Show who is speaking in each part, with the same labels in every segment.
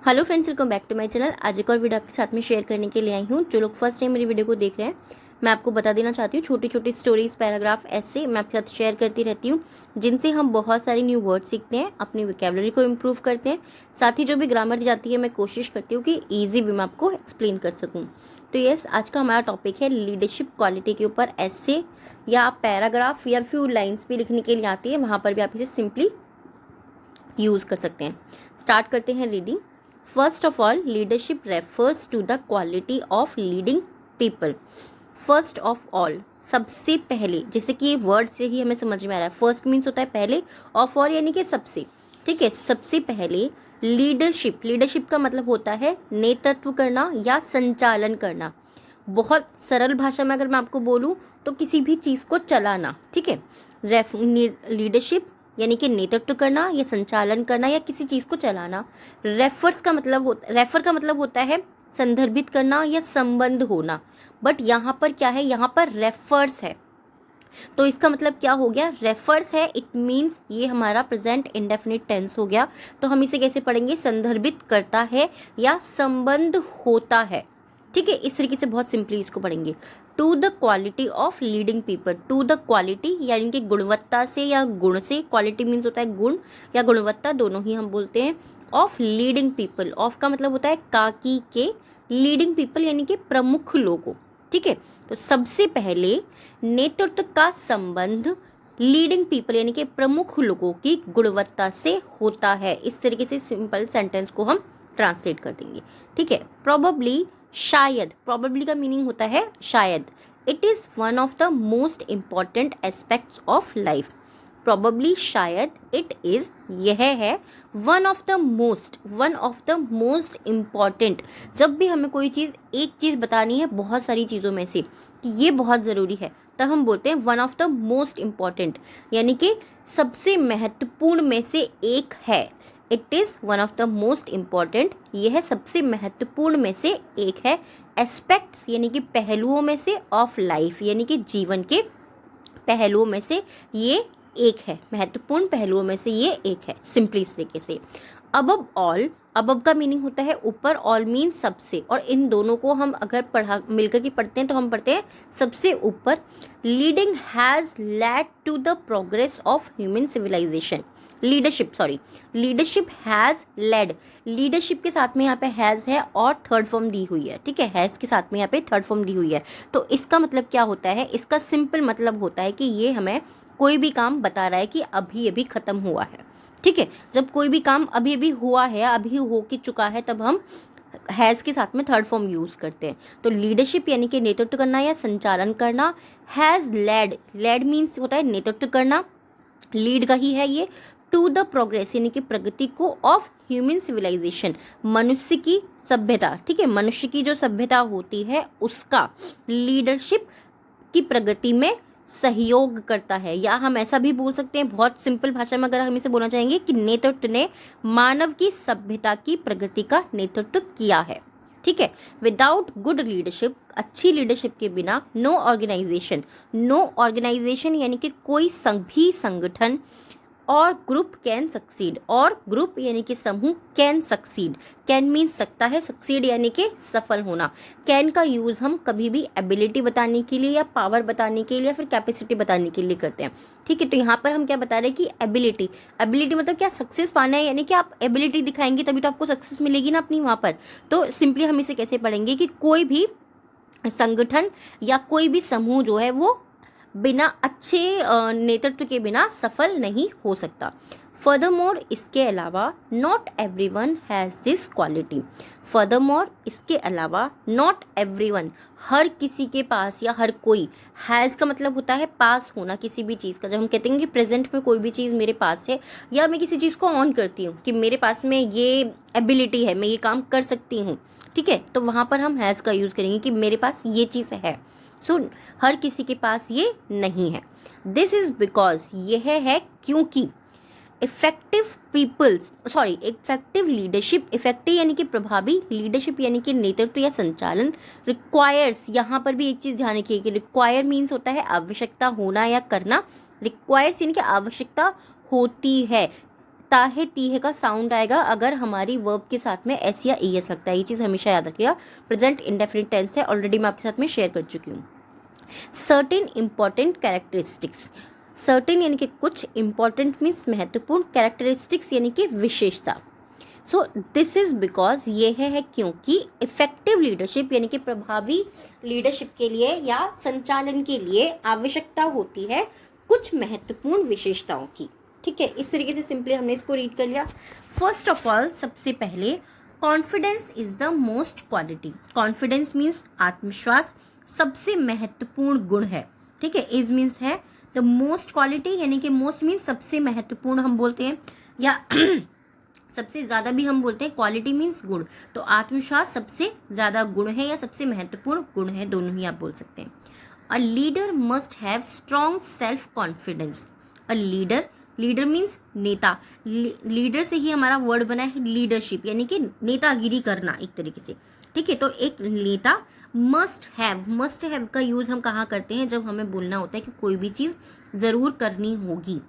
Speaker 1: Hello friends, welcome back to my channel. आज एक और वीडियो आपके साथ में शेयर करने के लिए आई हूँ। जो लोग फर्स्ट टाइम मेरी वीडियो को देख रहे हैं, मैं आपको बता देना चाहती हूँ, छोटी छोटी स्टोरीज, पैराग्राफ, ऐसे मैं आपके साथ शेयर करती रहती हूँ, जिनसे हम बहुत सारे न्यू वर्ड सीखते हैं, अपनी वोकैबुलरी को इम्प्रूव करते हैं। साथ ही जो भी ग्रामर जाती है, मैं कोशिश करती हूँ कि ईजी वे में आपको एक्सप्लेन कर सकूँ। तो यस, आज का हमारा टॉपिक है लीडरशिप क्वालिटी के ऊपर। ऐसे या पैराग्राफ या फ्यू लाइन्स भी लिखने के लिए आती है, वहाँ पर भी आप इसे सिंपली यूज़ कर सकते हैं। स्टार्ट करते हैं reading. First of all, leadership refers to the quality of leading people. First of all, सबसे पहले, जैसे कि ये वर्ड से ही हमें समझ में आ रहा है। फर्स्ट मीन्स होता है पहले, ऑफ ऑल यानी कि सबसे। ठीक है, सबसे पहले लीडरशिप। लीडरशिप का मतलब होता है नेतृत्व करना या संचालन करना। बहुत सरल भाषा में अगर मैं आपको बोलूँ तो किसी भी चीज़ को चलाना। ठीक है, लीडरशिप यानी कि नेतृत्व करना या संचालन करना या किसी चीज़ को चलाना। रेफर का मतलब होता है संदर्भित करना या संबंध होना। बट यहाँ पर क्या है, यहाँ पर रेफर्स है, तो इसका मतलब क्या हो गया, रेफर्स है। इट मीन्स ये हमारा प्रेजेंट इंडेफिनिट टेंस हो गया। तो हम इसे कैसे पढ़ेंगे, संदर्भित करता है या संबंध होता है। ठीक है, इस तरीके से बहुत सिंपली इसको पढ़ेंगे। To the quality of leading people. To the quality यानी कि गुणवत्ता से या गुण से। क्वालिटी मीन्स होता है गुण या गुणवत्ता, दोनों ही हम बोलते हैं। ऑफ लीडिंग पीपल, ऑफ का मतलब होता है काकी के, लीडिंग पीपल यानी कि प्रमुख लोगों। ठीक है, तो सबसे पहले नेतृत्व का संबंध लीडिंग पीपल यानी कि प्रमुख लोगों की गुणवत्ता से होता है। इस तरीके से सिंपल सेंटेंस को हम ट्रांसलेट कर देंगे। ठीक है, प्रोबेबली, शायद। प्रोबेबली का मीनिंग होता है शायद। It is one of the most important aspects of life. Probably, शायद, इट इज़, यह है, one of the most important. जब भी हमें कोई चीज़, एक चीज़ बतानी है बहुत सारी चीज़ों में से कि ये बहुत ज़रूरी है, तब हम बोलते हैं one of the most important, यानी कि सबसे महत्वपूर्ण में से एक है। It is one of the most important, यह सबसे महत्वपूर्ण में से एक है। एस्पेक्ट्स यानी कि पहलुओं में से, ऑफ लाइफ यानी कि जीवन के पहलुओं में से ये एक है, महत्वपूर्ण पहलुओं में से ये एक है। सिंपली इस तरीके से। अबव ऑल, अबव का मीनिंग होता है ऊपर, ऑल मीन सबसे, और इन दोनों को हम अगर मिलकर के पढ़ते हैं तो हम पढ़ते हैं सबसे ऊपर। Leading has led to the progress of human civilisation. Leadership has led, leadership के साथ में यहाँ पे हैज़ है और थर्ड फॉर्म दी हुई है। ठीक है, हैज़ के साथ में यहाँ पे थर्ड फॉर्म दी हुई है। तो इसका मतलब क्या होता है, इसका सिंपल मतलब होता है कि ये हमें कोई भी काम बता रहा है कि अभी अभी ख़त्म हुआ है। ठीक है, जब कोई भी काम अभी अभी हुआ है, अभी हो के चुका है, तब हम हैज़ के साथ में थर्ड फॉर्म यूज़ करते हैं। तो लीडरशिप यानी कि नेतृत्व करना या संचालन करना। हैज़ लेड, लेड मीन्स होता है नेतृत्व करना, लीड का ही है ये। टू द प्रोग्रेस यानी कि प्रगति को, ऑफ ह्यूमन सिविलाइजेशन, मनुष्य की सभ्यता। ठीक है, मनुष्य की जो सभ्यता होती है उसका लीडरशिप की प्रगति में सहयोग करता है। या हम ऐसा भी बोल सकते हैं बहुत सिंपल भाषा में, अगर हम इसे बोलना चाहेंगे कि नेतृत्व ने मानव की सभ्यता की प्रगति का नेतृत्व किया है। ठीक है, विदाउट गुड लीडरशिप, अच्छी लीडरशिप के बिना, नो ऑर्गेनाइजेशन यानी कि कोई भी संगठन, और ग्रुप कैन सक्सीड, और ग्रुप यानी कि समूह, कैन सक्सीड, कैन मीन सकता है, सक्सीड यानी कि सफल होना। कैन का यूज़ हम कभी भी एबिलिटी बताने के लिए या पावर बताने के लिए या फिर कैपेसिटी बताने के लिए करते हैं। ठीक है, तो यहाँ पर हम क्या बता रहे हैं कि एबिलिटी मतलब क्या, सक्सेस पाना है, यानी कि आप एबिलिटी दिखाएंगे तभी तो आपको सक्सेस मिलेगी ना अपनी वहाँ पर। तो सिंपली हम इसे कैसे पढ़ेंगे कि कोई भी संगठन या कोई भी समूह जो है वो बिना अच्छे नेतृत्व के बिना सफल नहीं हो सकता। फर्दरमोर, इसके अलावा, not everyone has this quality. Furthermore, इसके अलावा, नॉट एवरीवन, हर किसी के पास या हर कोई, हैज़ का मतलब होता है पास होना किसी भी चीज़ का। जब हम कहते हैं कि प्रेजेंट में कोई भी चीज़ मेरे पास है, या मैं किसी चीज़ को ऑन करती हूँ कि मेरे पास में ये एबिलिटी है, मैं ये काम कर सकती हूँ। ठीक है, तो वहाँ पर हम हैज़ का यूज़ करेंगे कि मेरे पास ये चीज़ है। सो हर किसी के पास ये नहीं है। दिस इज बिकॉज, यह है क्योंकि, इफेक्टिव लीडरशिप, इफेक्टिव यानी कि प्रभावी, लीडरशिप यानी कि नेतृत्व या संचालन, रिक्वायर्स, यहाँ पर भी एक चीज़ ध्यान रखिए कि रिक्वायर मीन्स होता है आवश्यकता होना या करना। रिक्वायर्स यानी कि आवश्यकता होती है, ताहे तीहे का साउंड आएगा अगर हमारी वर्ब के साथ में एस या ई एस लगता है। ये चीज़ हमेशा याद रखिएगा। प्रेजेंट इंडेफिनिट टेंस है, ऑलरेडी मैं आपके साथ में शेयर कर चुकी हूँ। सर्टेन इंपॉर्टेंट कैरेक्टरिस्टिक्स, सर्टेन यानी कि कुछ, इंपॉर्टेंट मीन्स महत्वपूर्ण, कैरेक्टरिस्टिक्स यानी कि विशेषता। सो दिस इज बिकॉज ये है क्योंकि इफेक्टिव लीडरशिप यानी कि प्रभावी लीडरशिप के लिए या संचालन के लिए आवश्यकता होती है कुछ महत्वपूर्ण विशेषताओं की। ठीक है, इस तरीके से सिंपली हमने इसको रीड कर लिया। फर्स्ट ऑफ ऑल, सबसे पहले confidence is the most quality. Confidence means आत्मविश्वास सबसे महत्वपूर्ण गुण है। ठीक है, इज मीन्स है, द मोस्ट क्वालिटी यानी कि मोस्ट मीन्स सबसे महत्वपूर्ण हम बोलते हैं, या सबसे ज़्यादा भी हम बोलते हैं। क्वालिटी मीन्स गुण, तो आत्मविश्वास सबसे ज़्यादा गुण है या सबसे महत्वपूर्ण गुण है, दोनों ही आप बोल सकते हैं। अ leader must have strong self confidence. A leader, leader means नेता, लीडर से ही हमारा वर्ड बना है लीडरशिप यानी कि नेतागिरी करना एक तरीके से। ठीक है, तो एक नेता मस्ट हैव का यूज़ हम कहाँ करते हैं, जब हमें बोलना होता है कि कोई भी चीज़ ज़रूर करनी होगी,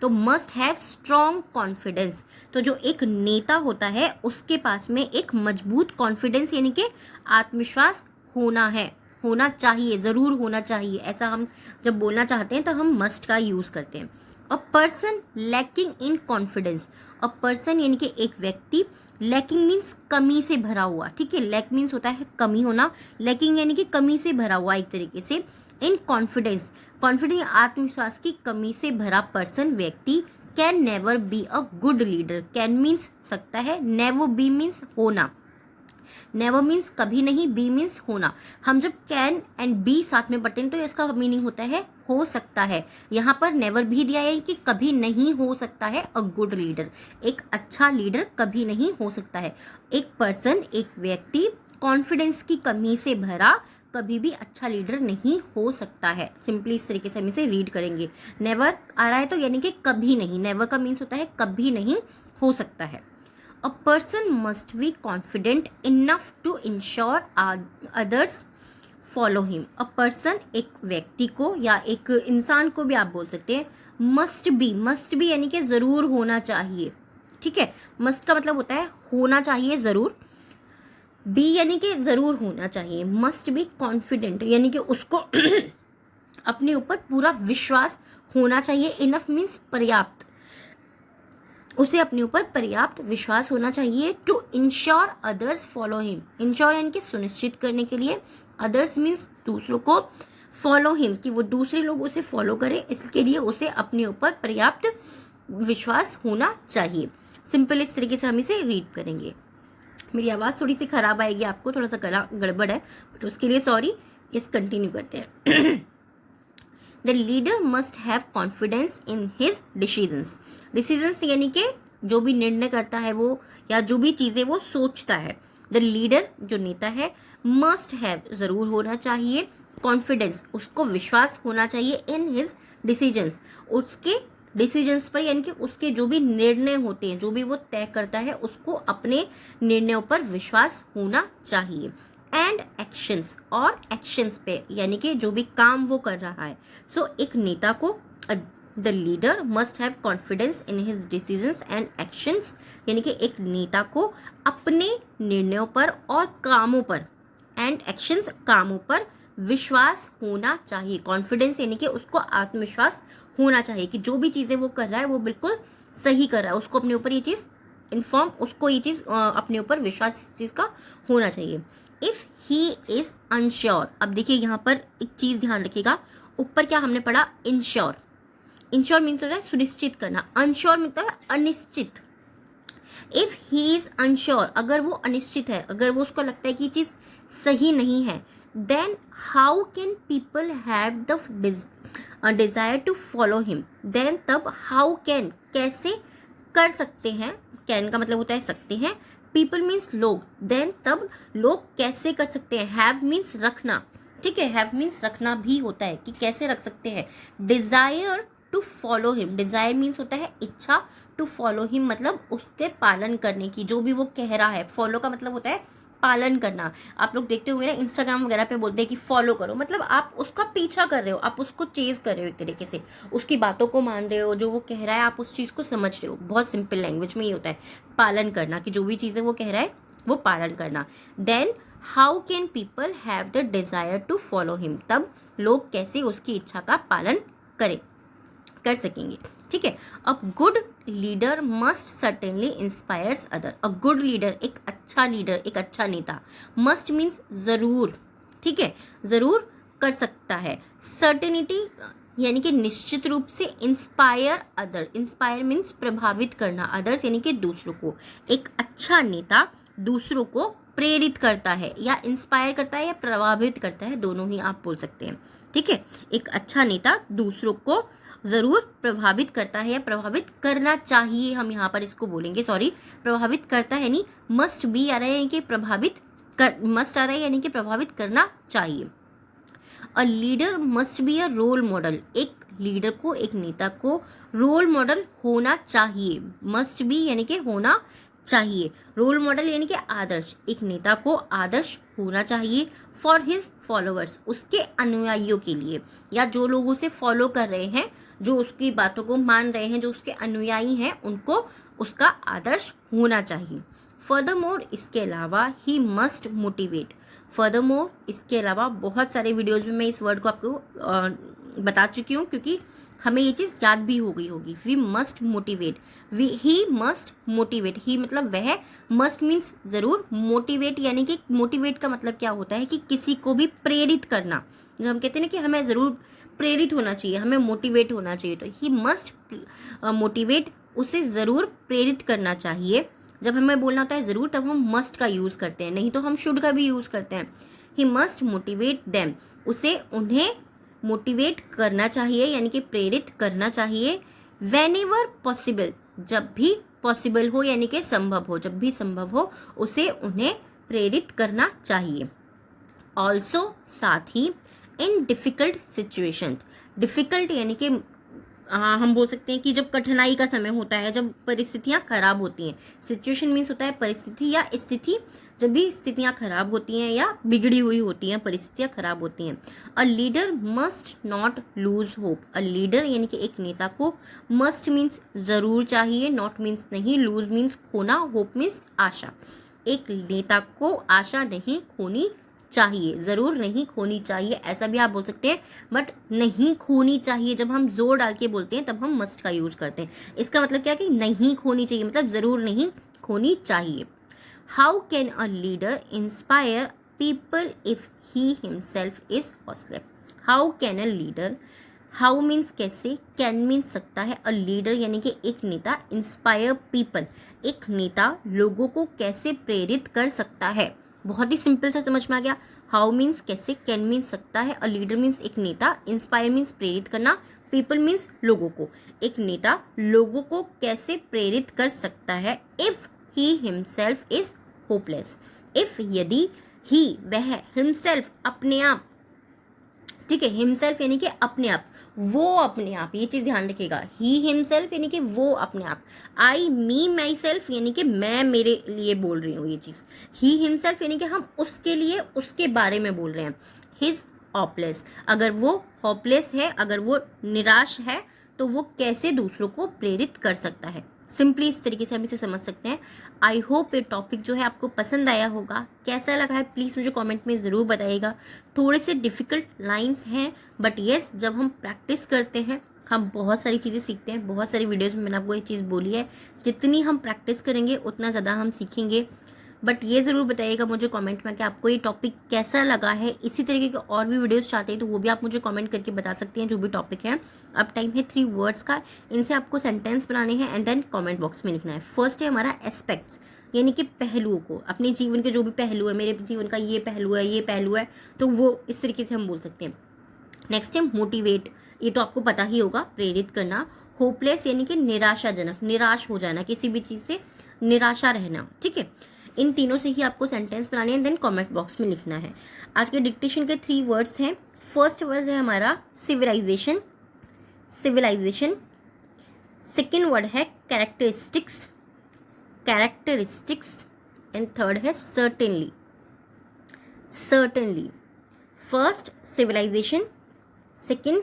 Speaker 1: तो मस्ट हैव स्ट्रॉन्ग कॉन्फिडेंस। तो जो एक नेता होता है उसके पास में एक मजबूत कॉन्फिडेंस यानी कि आत्मविश्वास होना है, होना चाहिए, ज़रूर होना चाहिए। ऐसा हम जब बोलना चाहते हैं तो हम मस्ट का यूज़ करते हैं। A person lacking in confidence, a person यानी कि एक व्यक्ति, लैकिंग मीन्स कमी से भरा हुआ। ठीक है, लैक मीन्स होता है कमी होना, लैकिंग यानी कि कमी से भरा हुआ एक तरीके से। इन कॉन्फिडेंस, कॉन्फिडेंस आत्मविश्वास की कमी से भरा पर्सन, व्यक्ति, can never be a good leader. Can means सकता है, नेवर बी मीन्स होना, नेवर मीन्स कभी नहीं, बी मीन्स होना। हम जब कैन एंड बी साथ में पढ़ते हैं तो इसका मीनिंग होता है हो सकता है। यहाँ पर नेवर भी दिया है कि कभी नहीं हो सकता है अ गुड लीडर, एक अच्छा लीडर कभी नहीं हो सकता है। एक पर्सन, एक व्यक्ति कॉन्फिडेंस की कमी से भरा कभी भी अच्छा लीडर नहीं हो सकता है। सिंपली इस तरीके से हम इसे रीड करेंगे। नेवर आ रहा है तो यानी कि कभी नहीं, नेवर का मीन्स होता है कभी नहीं हो सकता है। A person must be confident enough to ensure others follow him. A person, एक व्यक्ति को या एक इंसान को भी आप बोल सकते हैं। मस्ट बी यानी कि ज़रूर होना चाहिए। ठीक है, मस्ट का मतलब होता है होना चाहिए ज़रूर, बी यानी कि ज़रूर होना चाहिए। मस्ट बी कॉन्फिडेंट यानी कि उसको अपने ऊपर पूरा विश्वास होना चाहिए। इनफ मीन्स पर्याप्त, उसे अपने ऊपर पर्याप्त विश्वास होना चाहिए। To ensure others follow him, ensure यानी कि सुनिश्चित करने के लिए, अदर्स मीन्स दूसरों को, फॉलो हिम कि वो दूसरे लोग उसे फॉलो करें, इसके लिए उसे अपने ऊपर पर्याप्त विश्वास होना चाहिए। सिंपल इस तरीके से हम इसे रीड करेंगे। मेरी आवाज़ थोड़ी सी खराब आएगी, आपको थोड़ा सा गला गड़बड़ है, बट उसके लिए सॉरी। इस कंटिन्यू करते हैं। The leader must have confidence in his decisions. Decisions यानी कि जो भी निर्णय करता है वो, या जो भी चीज़ें वो सोचता है। द लीडर जो नेता है, मस्ट हैव ज़रूर होना चाहिए, कॉन्फिडेंस उसको विश्वास होना चाहिए, इन हिज डिसीजंस उसके डिसीजंस पर यानी कि उसके जो भी निर्णय होते हैं, जो भी वो तय करता है, उसको अपने निर्णयों पर विश्वास होना चाहिए। एंड एक्शंस, और एक्शंस पे यानी कि जो भी काम वो कर रहा है। सो एक नेता को, the leader must have confidence in his decisions and actions यानी कि एक नेता को अपने निर्णयों पर और कामों पर, एंड एक्शंस कामों पर विश्वास होना चाहिए। कॉन्फिडेंस यानी कि उसको आत्मविश्वास होना चाहिए कि जो भी चीज़ें वो कर रहा है वो बिल्कुल सही कर रहा है, उसको अपने ऊपर ये चीज़ इन्फॉर्म, उसको ये चीज़ अपने ऊपर विश्वास इस चीज़ का होना चाहिए। इफ़ ही इज़ अनश्योर, अब देखिए यहाँ पर एक चीज़ ध्यान रखिएगा, ऊपर क्या हमने पढ़ा, इंश्योर, इंश्योर मीन्स होता है सुनिश्चित करना, अनश्योर मतलब है अनिश्चित। इफ़ ही इज़ अनश्योर, अगर वो अनिश्चित है, अगर वो उसको लगता है कि ये चीज़ सही नहीं है, then how can people have the desire to follow him. Then तब हाउ कैन कैसे कर सकते हैं, कैन का मतलब होता है सकते हैं, पीपल मीन्स लोग, देन तब लोग कैसे कर सकते हैं। हैव मीन्स रखना, ठीक है, हैव मीन्स रखना भी होता है कि कैसे रख सकते हैं। Desire to follow him, desire means होता है इच्छा, टू फॉलो हिम मतलब उसके पालन करने की, जो भी वो कह रहा है। फॉलो का मतलब होता है पालन करना। आप लोग देखते होंगे ना इंस्टाग्राम वगैरह पे बोलते हैं कि फॉलो करो, मतलब आप उसका पीछा कर रहे हो, आप उसको चेज कर रहे हो, एक तरीके से उसकी बातों को मान रहे हो, जो वो कह रहा है आप उस चीज़ को समझ रहे हो। बहुत सिंपल लैंग्वेज में ये होता है पालन करना, कि जो भी चीज़ें वो कह रहा है वो पालन करना। Then how can people have the desire to follow him, तब लोग कैसे उसकी इच्छा का पालन कर सकेंगे। ठीक है, a good leader must certainly inspires other. A good leader, एक अच्छा लीडर, एक अच्छा नेता, मस्ट मीन्स जरूर, ठीक है, जरूर कर सकता है। सर्टेनिटी यानी कि निश्चित रूप से, इंस्पायर अदर, इंस्पायर मीन्स प्रभावित करना, अदर्स यानी कि दूसरों को। एक अच्छा नेता दूसरों को प्रेरित करता है, या इंस्पायर करता है या प्रभावित करता है, दोनों ही आप बोल सकते हैं। ठीक है, एक अच्छा नेता दूसरों को जरूर प्रभावित करता है या प्रभावित करना चाहिए, हम यहाँ पर इसको बोलेंगे, सॉरी प्रभावित करता है नहीं, मस्ट बी आ रहा है यानी कि प्रभावित कर, मस्ट आ रहा है यानी कि प्रभावित करना चाहिए। A leader must be a role model, एक लीडर को, एक नेता को रोल मॉडल होना चाहिए। मस्ट बी यानी कि होना चाहिए, रोल मॉडल यानी कि आदर्श, एक नेता को आदर्श होना चाहिए। फॉर हिज फॉलोअर्स, उसके अनुयायियों के लिए, या जो लोग उसे फॉलो कर रहे हैं, जो उसकी बातों को मान रहे हैं, जो उसके अनुयायी हैं, उनको उसका आदर्श होना चाहिए। फर्दरमोर, इसके अलावा, ही मस्ट मोटिवेट। फर्दरमोर, इसके अलावा, बहुत सारे वीडियोज में मैं इस वर्ड को आपको बता चुकी हूँ, क्योंकि हमें ये चीज़ याद भी हो गई होगी। We must motivate, he must motivate, he मतलब वह, मस्ट मीन्स जरूर, मोटिवेट यानी कि मोटिवेट का मतलब क्या होता है कि किसी को भी प्रेरित करना। जब हम कहते हैं ना कि हमें ज़रूर प्रेरित होना चाहिए, हमें मोटिवेट होना चाहिए, तो ही मस्ट मोटिवेट, उसे ज़रूर प्रेरित करना चाहिए। जब हमें बोलना होता है ज़रूर, तब हम मस्ट का यूज़ करते हैं, नहीं तो हम शुड का भी यूज़ करते हैं। ही मस्ट मोटिवेट देम, उसे उन्हें मोटिवेट करना चाहिए यानी कि प्रेरित करना चाहिए। वेन एवर पॉसिबल, जब भी पॉसिबल हो यानी कि संभव हो, जब भी संभव हो उसे उन्हें प्रेरित करना चाहिए। ऑल्सो, साथ ही, इन डिफ़िकल्ट सिचुएशन, डिफ़िकल्ट यानी कि हम बोल सकते हैं कि जब कठिनाई का समय होता है, जब परिस्थितियाँ खराब होती हैं, सिचुएशन मीन्स होता है परिस्थिति या स्थिति, जब भी स्थितियाँ खराब होती हैं या बिगड़ी हुई होती हैं, परिस्थितियाँ खराब होती हैं। अ leader must not lose hope, a leader यानी कि एक नेता को, मस्ट मीन्स ज़रूर चाहिए, नॉट मीन्स नहीं, लूज मीन्स खोना, होप मीन्स आशा। एक नेता को आशा नहीं खोनी चाहिए, ज़रूर नहीं खोनी चाहिए, ऐसा भी आप बोल सकते हैं, बट नहीं खोनी चाहिए जब हम जोर डाल के बोलते हैं तब हम मस्ट का यूज़ करते हैं। इसका मतलब क्या है कि नहीं खोनी चाहिए, मतलब ज़रूर नहीं खोनी चाहिए। How can a leader inspire people if he himself is hopeless. How can a leader, how means कैसे, कैन मीन्स सकता है, अ लीडर यानी कि एक नेता, इंस्पायर पीपल, एक नेता लोगों को कैसे प्रेरित कर सकता है। बहुत ही सिंपल सा समझ में आ गया। हाउ मीन्स कैसे, कैन मीन्स सकता है, अ लीडर मीन्स एक नेता, इंस्पायर मीन्स प्रेरित करना, पीपल मीन्स लोगों को। एक नेता लोगों को कैसे प्रेरित कर सकता है। If he himself is hopeless, if यदि, ही वह, हिमसेल्फ अपने आप, ठीक है, हिमसेल्फ यानी कि अपने आप, वो अपने आप, ये चीज़ ध्यान रखिएगा। ही हिमसेल्फ यानी कि वो अपने आप, आई मी माई सेल्फ यानी कि मैं मेरे लिए बोल रही हूँ ये चीज़। ही हिमसेल्फ यानी कि हम उसके लिए, उसके बारे में बोल रहे हैं। हिज होपलेस, अगर वो होपलेस है, अगर वो निराश है, तो वो कैसे दूसरों को प्रेरित कर सकता है। सिंपली इस तरीके से हम इसे समझ सकते हैं। आई होप ये टॉपिक जो है आपको पसंद आया होगा। कैसा लगा है प्लीज़ मुझे कमेंट में ज़रूर बताइएगा। थोड़े से डिफ़िकल्ट लाइंस हैं, बट येस, जब हम प्रैक्टिस करते हैं हम बहुत सारी चीज़ें सीखते हैं। बहुत सारी वीडियोज़ में मैंने आपको ये चीज़ बोली है, जितनी हम प्रैक्टिस करेंगे उतना ज़्यादा हम सीखेंगे। बट ये ज़रूर बताइएगा मुझे कमेंट में कि आपको ये टॉपिक कैसा लगा है। इसी तरीके के और भी वीडियोस चाहते हैं तो वो भी आप मुझे कमेंट करके बता सकते हैं, जो भी टॉपिक है। अब टाइम है 3 वर्ड्स का, इनसे आपको सेंटेंस बनाने हैं एंड देन कमेंट बॉक्स में लिखना है। फर्स्ट है हमारा एस्पेक्ट्स, यानी कि पहलुओं को, अपने जीवन के जो भी पहलू है, मेरे जीवन का ये पहलू है, ये पहलू है, तो वो इस तरीके से हम बोल सकते हैं। नेक्स्ट है मोटिवेट, ये तो आपको पता ही होगा, प्रेरित करना। होपलेस यानी कि निराशाजनक, निराश हो जाना, किसी भी चीज़ से निराशा रहना, ठीक है। इन तीनों से ही आपको सेंटेंस बनाने हैं, देन कमेंट बॉक्स में लिखना है। आज के डिक्टेशन के 3 वर्ड्स हैं। फर्स्ट वर्ड है हमारा सिविलाइजेशन, सिविलाइजेशन। सेकेंड वर्ड है कैरेक्टरिस्टिक्स, कैरेक्टरिस्टिक्स। एंड थर्ड है certainly, certainly, first civilisation, second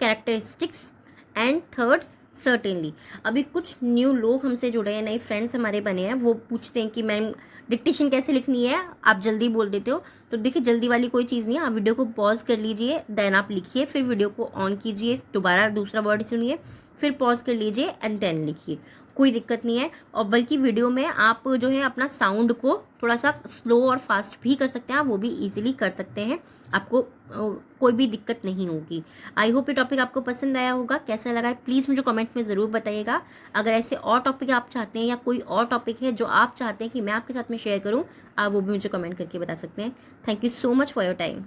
Speaker 1: characteristics and third certainly. अभी कुछ न्यू लोग हमसे जुड़े हैं, नए फ्रेंड्स हमारे बने हैं, वो पूछते हैं कि मैम डिक्टेशन कैसे लिखनी है, आप जल्दी बोल देते हो। तो देखिए जल्दी वाली कोई चीज़ नहीं है, आप वीडियो को पॉज कर लीजिए, देन आप लिखिए, फिर वीडियो को ऑन कीजिए, दोबारा दूसरा वर्ड सुनिए, फिर पॉज कर लीजिए एंड देन लिखिए, कोई दिक्कत नहीं है। और बल्कि वीडियो में आप जो है अपना साउंड को थोड़ा सा स्लो और फास्ट भी कर सकते हैं, आप वो भी इजीली कर सकते हैं, आपको कोई भी दिक्कत नहीं होगी। आई होप ये टॉपिक आपको पसंद आया होगा। कैसा लगा है प्लीज़ मुझे कमेंट में ज़रूर बताइएगा। अगर ऐसे और टॉपिक आप चाहते हैं या कोई और टॉपिक है जो आप चाहते हैं कि मैं आपके साथ में शेयर करूँ, आप वो भी मुझे कमेंट करके बता सकते हैं। Thank you so much for your time.